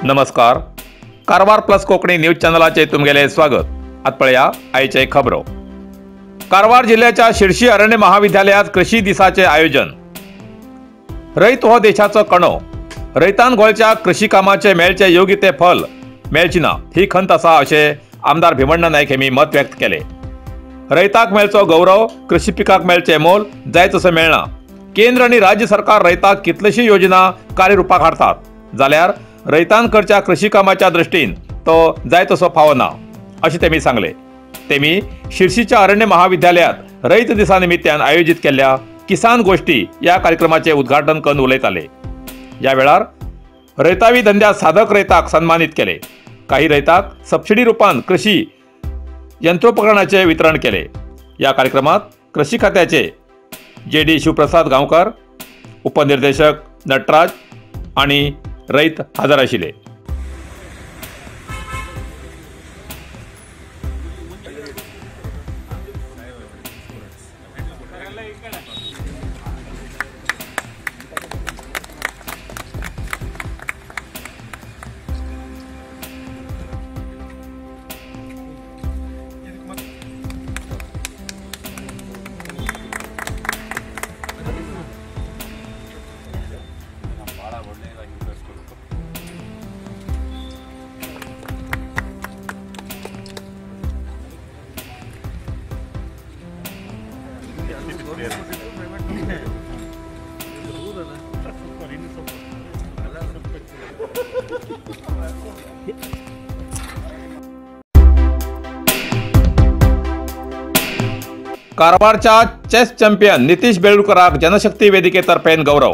नमस्कार. Karwar plus Konkani news चॅनलाचे तुमगेले स्वागत. आत्पळया आयचे खबरो. कारवार जिल्ह्याच्या शिर्शी अरण्य महाविद्यालयात कृषी दिसाचे आयोजन. रैत हो देशाचो कणो. रैतान गोंयच्या कृषी कामाचे मेळचे योग्य ते फल मेळची ना ही खंत आसा अशें आमदार भिमण्णा नायक हेमी मत व्यक्त केले. रैताक मेळचो गौरव, कृषी पिकाक मेळचे मोल जाय तसो मेळना. केंद्र आनी राज्य सरकार रैताक कितलीशी योजना कार्यरुपाक हाडतात जाल्यार रैतान करच्या कृषी कामाच्या दृष्टीन तो जाय तसो फावना अशें तेमी सांगले. तेमी शिर्शीच्या अरण्य महाविद्यालयात रैत दिसा निमित्यान आयोजित केल्ल्या किसान गोष्टी या कार्यक्रमाचे उद्घाटन करून उलयताले. या वेळार रैतावी धंद्यात साधक रैताक सन्मानित केले. काही रैताक सबसिडी रुपान कृषी यंत्रोपकरणाचे वितरण केले. या कार्यक्रमात कृषी खात्याचे JD शिवप्रसाद गांवकर, उपनिर्देशक नटराज आणि रैत हजर आशिल्ले. कारवारच्या चेस चॅम्पियन नितीश बेळुरकराक जनशक्ती वेदिकेतर्फेन गौरव.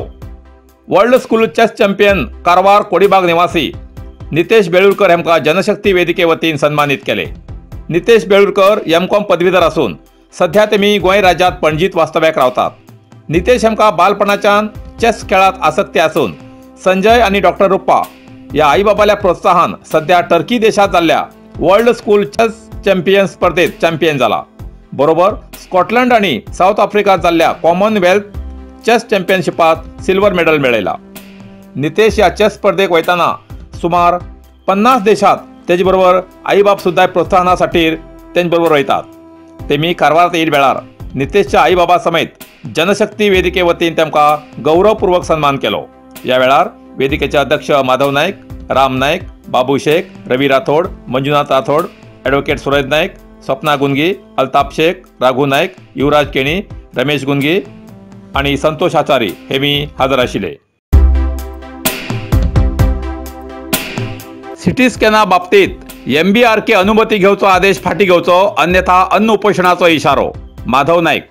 World school chess champion Karwar Kodibag निवासी नितेश बेळुरकर हेमकां जनशक्ती वेदिके वतीन सन्मानित केले. नितेश बेळुरकर M.Com पदवीधर असून सध्या तेमी गोंय राज्यात पणजीत वास्तव्याक रावतात. नितेश हेमकां बालपणाच्यान चेस खेळात आसक्ती असून संजय आणि डॉक्टर रुप्पा या आई बाबाल्या प्रोत्साहन सध्या टर्की देशात जाल्ल्या वर्ल्ड स्कूल चेस चॅम्पियन स्पर्धेत चॅम्पियन जाला. बरोबर स्कॉटलंड आणि साऊथ आफ्रिकात जाल्ल्या कॉमनवेल्थ चेस चॅम्पियनशिपात सिल्वर मेडल मेळयला. नितेश या चेस स्पर्धेक वयताना सुमार 50 देशात तेजे बरोबर आई बाप सुद्धा प्रोत्साहनासाठी तेंचे बरोबर वयतात. तेमी कारवारात येयले वेळार नितेशच्या आई बाबा समेत जनशक्ती वेदिके वतीन तेमकां गौरवपूर्वक सन्मान केलो. या वेळार वेदिकेचे अध्यक्ष माधव नायक, राम नायक, बाबू शेख, रवी राठोड, मंजुनाथ राठोड, ॲडव्होकेट सुरेश नायक, स्वप्ना गुंगी, अल्ताफ शेख, राघू नायक, युवराज केणी, रमेश गुंगी आणि संतोष आचारी हेमी हजर आशिल्ले. सिटी स्कॅना बाबतीत MBRK अनुमती घेवचो आदेश फाटी घेवचो अन्यथा अन्न उपोषणाचो इशारो. माधव नायक.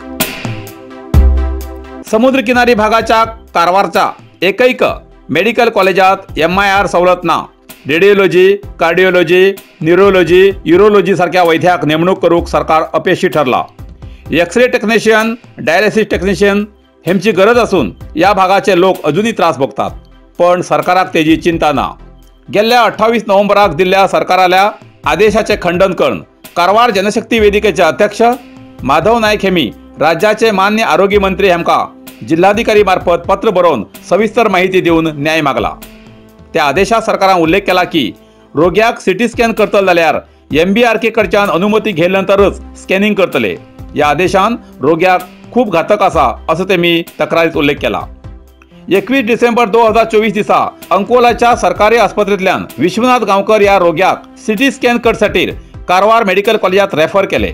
समुद्र किनारी भागाच्या कारवारच्या एकैक मेडिकल कॉलेजात MIR सवलत ना. रेडिओलॉजी, कार्डिओलॉजी, न्यूरोलॉजी, युरोलॉजी सारख्या वैद्याक नेमणूक करूक सरकार अपेक्षी ठरला. एक्सरे टेक्निशियन, डायलिसिस टेक्निशियन हेंची गरज असून या भागाचे लोक अजूनही त्रास भोगतात. पण सरकाराक तेजी चिंता ना. गेल्ल्या 28 नोव्हेंबराक दिल्ल्या सरकाराल्या आदेशाचे खंडन करून कारवार जनशक्ती वेदिकेचे अध्यक्ष माधव नायक हेमी राज्याचे मान्य आरोग्य मंत्री हेमकां जिल्हाधिकारी मार्फत पत्र बरोवन सविस्तर माहिती दिवन न्याय मागला. त्या आदेशात सरकारान उल्लेख केला की रोग्याक सिटी स्कॅन करतले जाल्यार MBRK कडच्यान अनुमती घेतल्यानंतरच स्कॅनिंग करतले. या आदेशान रोग्याक खूप घातक आसा असो तेमी तक्रारीत उल्लेख केला. 21 डिसेंबर 2024 दिसा अंकोलाच्या सरकारी आस्पत्रेंतल्यान विश्वनाथ गांवकर या रोग्याक सिटी स्कॅन करसाठी कारवार मेडिकल कॉलेजात रेफर केले.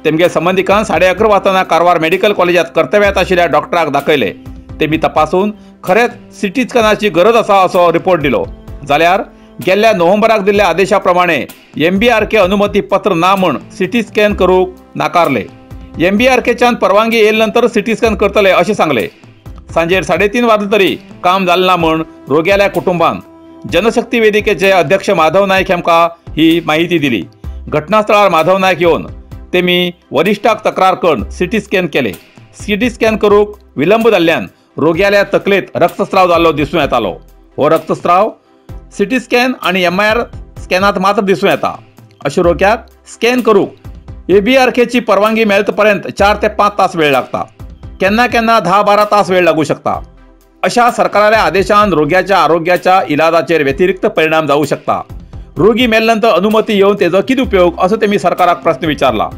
तेमगे संबंधिकान 11:30 वाजताना कारवार मेडिकल कॉलेजात कर्तव्यात आशिल्ल्या डॉक्टराक दाखयले. तेमी तपासून खरेंच सिटी स्कॅनाची गरज आसा असो रिपोर्ट दिलो. जाल्यार गेल्ल्या नोव्हेंबराक दिल्ल्या आदेशा प्रमाणे MBRK अनुमती पत्र ना म्हूण सिटी स्कॅन करूंक नाकारले. MBRKच्यान परवानगी येयले नंतर सिटी स्कॅन करतले अशें सांगले. सांजेर 3:30 वाजले तरी काम जालें ना म्हूण रोग्याल्या कुटुंबान जनशक्ती वेदिकेचे अध्यक्ष माधव नायक हेमकां ही माहिती दिली. घटनास्थळार माधव नायक येवन तेमी वरिश्ठाक तक्रार करून सिटी स्कॅन केले. सिटी स्कॅन करूंक विलंब जाल्ल्यान रोग्याल्या तकलेत रक्तस्राव जाल्लो दिसून येतालो. हो रक्तस्राव सिटी स्कॅन आणि MIR स्कॅनात मात्र दिसून येता. अशा रोग्याक स्कॅन करूक ABRKची परवानगी मेळतपर्यंत 4 ते 5 तास वेळ लागता. केन्ना केन्ना 10-12 तास वेळ लागू शकता. अशा सरकाराच्या आदेशान रोग्याच्या आरोग्याच्या इलाजाचेर व्यतिरिक्त परिणाम जाऊ शकता. रोगी मेल्ल्यानंतर अनुमती येऊन तेजो किती उपयोग असो तेमी सरकाराक प्रश्न विचारला.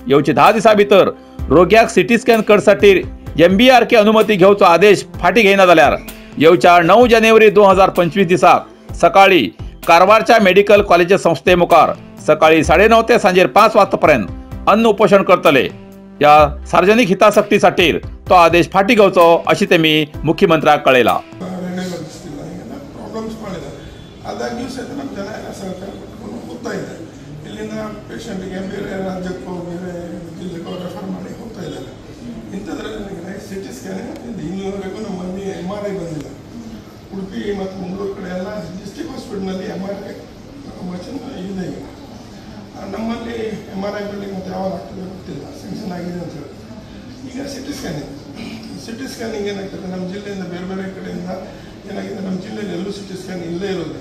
येवचे 10 दिसां भितर रोग्याक सिटी स्कॅन करसाठी MBRK अनुमती घेवचो आदेश फाटी घेयना जाल्यार येवच्या 9 जानेवारी 2025 दिसाक सकाळी कारवारच्या मेडिकल कॉलेज संस्थे मुखार सकाळी 9:30 ते सांजेर 5 वाजतापर्यंत अन्न उपोषण करतले. या सार्वजनिक हितासक्ती खातीर तो आदेश फाटी घेवचो अशी तेमी मुख्यमंत्र्याक कळयला. ಸಿಟಿ ಸ್ಕ್ಯಾನಿಂಗ್ ಇನ್ನೂವರೆಗೂ ನಮ್ಮಲ್ಲಿ MRI ಬಂದಿಲ್ಲ. ಉಡುಪಿ ಮತ್ತು ಮಂಗಳೂರು ಕಡೆ ಎಲ್ಲ ಡಿಸ್ಟ್ರಿಕ್ಟ್ ಹಾಸ್ಪಿಟಲ್ನಲ್ಲಿ MRI ಮಷಿನ್ ಇದೆ. ಈಗ ನಮ್ಮಲ್ಲಿ MRI ಬಿಲ್ಡಿಂಗ್ ಮತ್ತು ಯಾವಾಗ ಆಗ್ತದೆ ಗೊತ್ತಿಲ್ಲ, ಸ್ಯಾಂಕ್ಷನ್ ಆಗಿದೆ ಅಂತ ಹೇಳಿ. ಈಗ ಸಿಟಿ ಸ್ಕ್ಯಾನಿಂಗ್ ಏನಾಗ್ತದೆ, ನಮ್ಮ ಜಿಲ್ಲೆಯಿಂದ ಬೇರೆ ಬೇರೆ ಕಡೆಯಿಂದ ಏನಾಗಿದೆ, ನಮ್ಮ ಜಿಲ್ಲೆಯಲ್ಲಿ ಎಲ್ಲೂ ಸಿಟಿ ಸ್ಕ್ಯಾನ್ ಇಲ್ಲೇ ಇರೋದಿಲ್ಲ.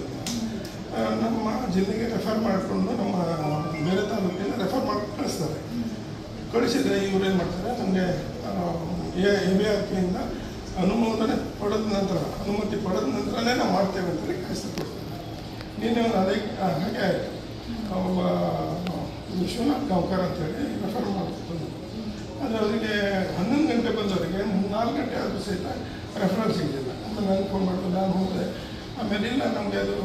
ನಮ್ಮ ಜಿಲ್ಲೆಗೆ ರೆಫರ್ ಮಾಡಿಕೊಂಡು ನಮ್ಮ ಬೇರೆ ತಾಲೂಕಿಂದ ರೆಫರ್ ಮಾಡಿ ಕಳಿಸ್ತಾರೆ. ಕಳಿಸಿದರೆ ಇವ್ರು ಏನು ಮಾಡ್ತಾರೆ, ನಮಗೆ ABRKಯಿಂದ ಅನುಮೋದನೆ ಪಡೆದ ಅನುಮತಿ ಪಡೆದ ನಂತರನೇ ನಾವು ಮಾಡ್ತೇವೆ ಅಂತೇಳಿ ಕಳಿಸ್ತಾರೆ. ನಿನ್ನೆ ಹಾಗೆ ಆಯಿತು. ವಿಶ್ವನಾಥ್ ಗಾಂವ್ಕರ್ ಅಂತೇಳಿ ರೆಫರ್ ಮಾಡ್ಕೊಂಡು ಆದರೆ ಅವರಿಗೆ 11 ಗಂಟೆ ಬಂದವರಿಗೆ 4 ಗಂಟೆ ಆದರೂ ಸಹಿತ ರೆಫರಲ್ ಸಿಗಲಿಲ್ಲ. ನನಗೆ ಫೋನ್ ಮಾಡಿದ್ರು, ನಾನು ಹೋದೆ. ಆಮೇಲೆ ಇಲ್ಲ ನಮಗೆ ಅದು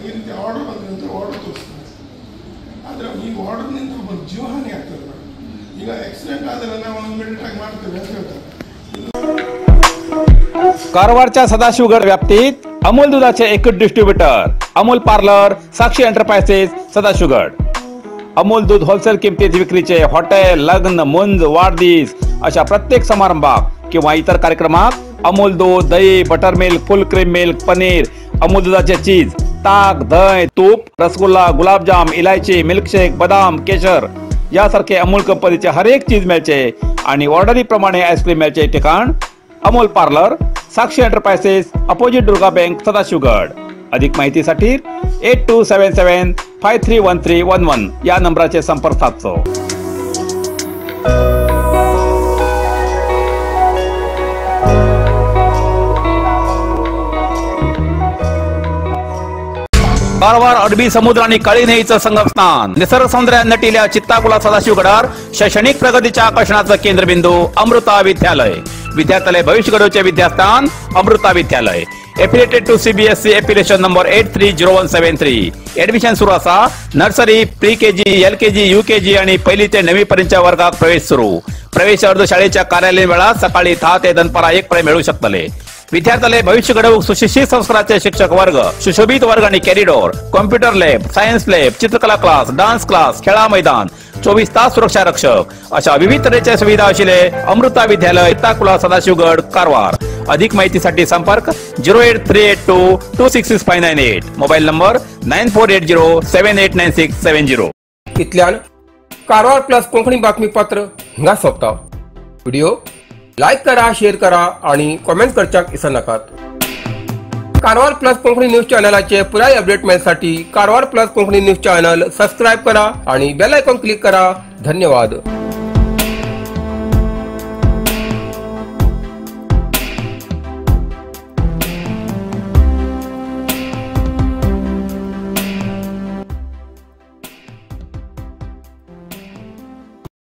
ಈ ರೀತಿ ಆರ್ಡರ್ ಬಂದಂತ ಆರ್ಡರ್ ತೋರಿಸ್ತಾರೆ. ಆದರೆ ಈ ಆರ್ಡರ್ನಿಂದ ಒಬ್ಬ ಜೀವಹಾನಿ ಆಗ್ತದೆ. ಈಗ ಆಕ್ಸಿಡೆಂಟ್ ಆದರೆ ನಾವು ಇಮಿಡಿಯೇಟ್ ಆಗಿ ಮಾಡ್ತೇವೆ ಅಂತ ಹೇಳ್ತಾರೆ. कारवारच्या सदाशिवगड व्याप्तीत अमूल दुधाचे एकच distributor Amul parlour, Sakshi enterprises, Sadashivgad. Amul दूध होलसेल किमतीत विक्रीचे हॉटेल, लग्न, मुंज, वाढदिवस अशा प्रत्येक समारंभात किंवा इतर कार्यक्रमात अमूल दूध, दही, बटर मिल्क, फुल क्रीम मिल्क, पनीर, अमूल दुधाचे चीज, ताक, दही, तूप, रसगुल्ला, गुलाबजाम, इलायची, मिल्कशेक, बदाम, केशर यासारखे अमूल कंपनीचे हर एक चीज मिळचे आणि ऑर्डरी प्रमाणे आईस्क्रीम मिळचे ठिकाण Amul parlour, Sakshi enterprises, opposite Durga bank, Sadashivgad. अधिक माहितीसाठी 8277531311 या नंबराचे संपर्क साधचो. कारवार अरबी समुद्र आणि काळी नदीचं संगमस्थान, निसर्ग सौंदर्याने नटिल्या चित्ताकुला सदाशिवगडावर शैक्षणिक प्रगतीच्या आकर्षणाचं केंद्रबिंदू अमृता विद्यालय. विद्यार्थ्यालय भविष्य घडवचे विद्यास्थान Amrita Vidyalaya. Affiliated to CBSE application number 830173. Admission सुरू असा. Nursery, pre KG, LKG, UKG आणि 1ली ते 9वी पर्यंतच्या वर्गात प्रवेश सुरू. प्रवेश अर्ज शाळेच्या कार्यालयीन वेळा सकाळी 10 ते दनपारा 1 पर्यंत मिळू शकतले. विद्यार्थ्यालय भविष्य घडवूक सुशिक्षित संस्काराचे शिक्षक वर्ग, सुशोभित वर्ग आणि corridor, computer lab, science lab, चित्रकला क्लास, डान्स क्लास, खेळा मैदान, 24 तास सुरक्षा रक्षक अशा विविध तऱ्हेच्या सुविधा असलेले अमृता विद्यालय, चित्ताकुला, सदाशिवगड, कारवार. अधिक माहितीसाठी संपर्क 08382266598. Mobile number 9480789670. इतल्यान कारवार प्लस कोंकणी बातमीपत्र हिंगा सोंपता. व्हिडिओ लाईक करा, शेअर करा आणि कमेंट करच्याक विसरू नकात. कारवार प्लस कोंकणी न्यूज चॅनलाचे पुराय अपडेट मिळण्यासाठी Karwar plus Konkani news channel subscribe करा आणि बेल आयकॉन क्लिक करा. धन्यवाद.